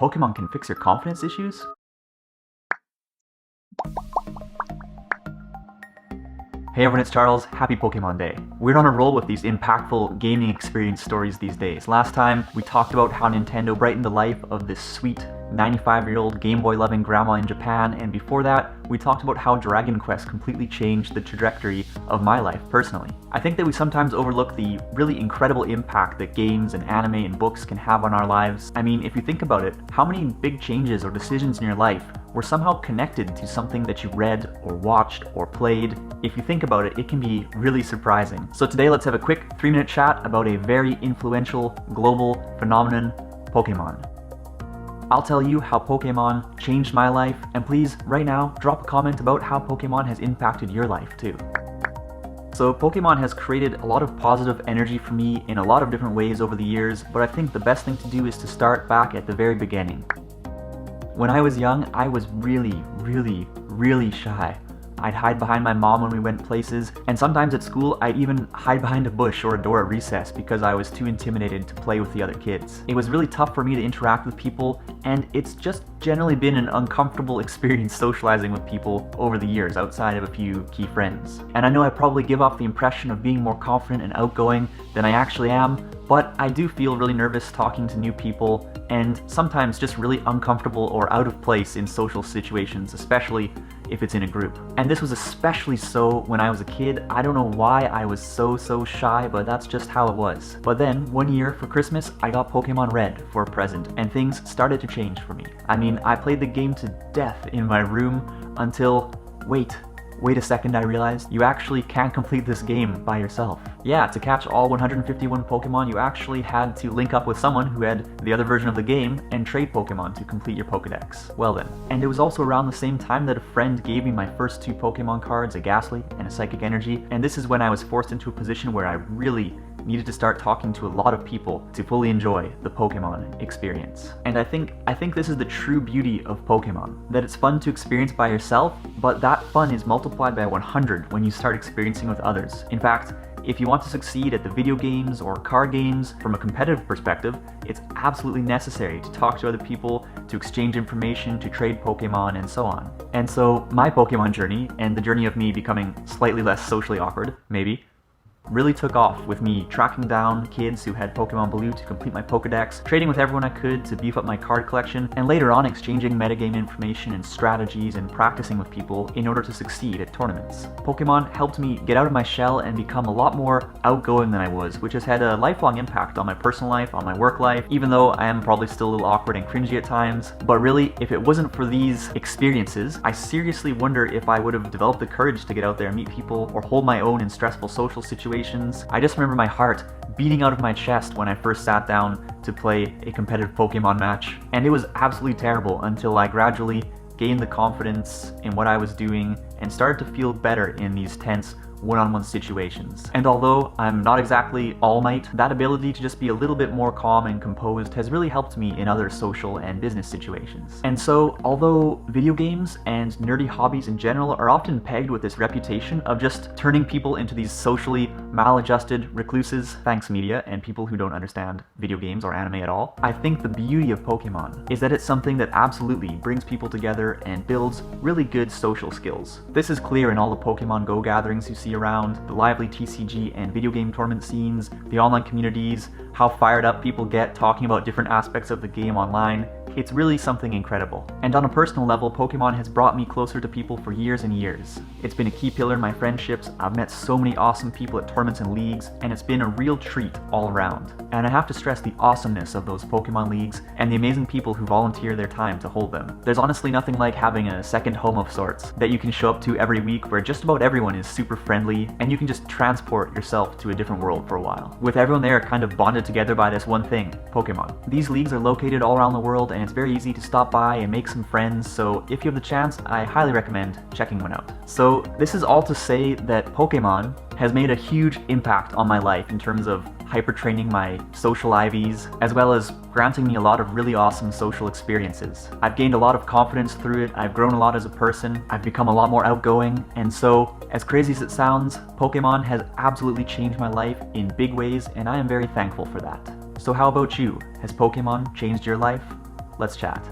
Pokemon can fix your confidence issues? Hey everyone, it's Charles. Happy Pokemon Day. We're on a roll with these impactful gaming experience stories these days. Last time, we talked about how Nintendo brightened the life of this sweet 95-year-old Game Boy loving grandma in Japan, and before that, we talked about how Dragon Quest completely changed the trajectory of my life personally. I think that we sometimes overlook the really incredible impact that games and anime and books can have on our lives. I mean, if you think about it, how many big changes or decisions in your life were somehow connected to something that you read or watched or played? If you think about it, it can be really surprising. So today let's have a quick 3-minute chat about a very influential global phenomenon, Pokemon. I'll tell you how Pokemon changed my life, and please, right now, drop a comment about how Pokemon has impacted your life too. So Pokemon has created a lot of positive energy for me in a lot of different ways over the years, but I think the best thing to do is to start back at the very beginning. When I was young, I was really shy. I'd hide behind my mom when we went places, and sometimes at school I'd even hide behind a bush or a door at recess because I was too intimidated to play with the other kids. It was really tough for me to interact with people, and it's just generally been an uncomfortable experience socializing with people over the years outside of a few key friends. And I know I probably give off the impression of being more confident and outgoing than I actually am, but I do feel really nervous talking to new people, and sometimes just really uncomfortable or out of place in social situations, especially if it's in a group. And this was especially so when I was a kid. I don't know why I was so shy, but that's just how it was. But then, one year for Christmas, I got Pokemon Red for a present, and things started to change for me. I mean, I played the game to death in my room until, wait a second, I realized you actually can't complete this game by yourself. Yeah, to catch all 151 Pokemon, you actually had to link up with someone who had the other version of the game and trade Pokemon to complete your Pokedex. Well then. And it was also around the same time that a friend gave me my first 2 Pokemon cards, a Ghastly and a Psychic Energy, and this is when I was forced into a position where I really needed to start talking to a lot of people to fully enjoy the Pokemon experience. And I think this is the true beauty of Pokemon, that it's fun to experience by yourself, but that fun is multiplied by 100 when you start experiencing with others. In fact, if you want to succeed at the video games or card games from a competitive perspective, it's absolutely necessary to talk to other people, to exchange information, to trade Pokemon, and so on. And so my Pokemon journey, and the journey of me becoming slightly less socially awkward, maybe, really took off with me tracking down kids who had Pokemon Blue to complete my Pokedex, trading with everyone I could to beef up my card collection, and later on exchanging metagame information and strategies and practicing with people in order to succeed at tournaments. Pokemon helped me get out of my shell and become a lot more outgoing than I was, which has had a lifelong impact on my personal life, on my work life, even though I am probably still a little awkward and cringy at times. But really, if it wasn't for these experiences, I seriously wonder if I would have developed the courage to get out there and meet people or hold my own in stressful social situations. I just remember my heart beating out of my chest when I first sat down to play a competitive Pokemon match, and it was absolutely terrible until I gradually gained the confidence in what I was doing and started to feel better in these tense one-on-one situations. And although I'm not exactly All Might, that ability to just be a little bit more calm and composed has really helped me in other social and business situations. And so, although video games and nerdy hobbies in general are often pegged with this reputation of just turning people into these socially maladjusted recluses, thanks media and people who don't understand video games or anime at all, I think the beauty of Pokemon is that it's something that absolutely brings people together and builds really good social skills. This is clear in all the Pokemon Go gatherings you see around, the lively TCG and video game tournament scenes, the online communities, how fired up people get talking about different aspects of the game online. It's really something incredible. And on a personal level, Pokemon has brought me closer to people for years and years. It's been a key pillar in my friendships. I've met so many awesome people at tournaments and leagues, and it's been a real treat all around. And I have to stress the awesomeness of those Pokemon leagues and the amazing people who volunteer their time to hold them. There's honestly nothing like having a second home of sorts that you can show up to every week where just about everyone is super friendly and you can just transport yourself to a different world for a while. With everyone there kind of bonded together by this one thing, Pokemon. These leagues are located all around the world, and it's very easy to stop by and make some friends, so if you have the chance, I highly recommend checking one out. So this is all to say that Pokemon has made a huge impact on my life in terms of hyper-training my social IVs, as well as granting me a lot of really awesome social experiences. I've gained a lot of confidence through it, I've grown a lot as a person, I've become a lot more outgoing, and so, as crazy as it sounds, Pokemon has absolutely changed my life in big ways, and I am very thankful for that. So how about you? Has Pokemon changed your life? Let's chat.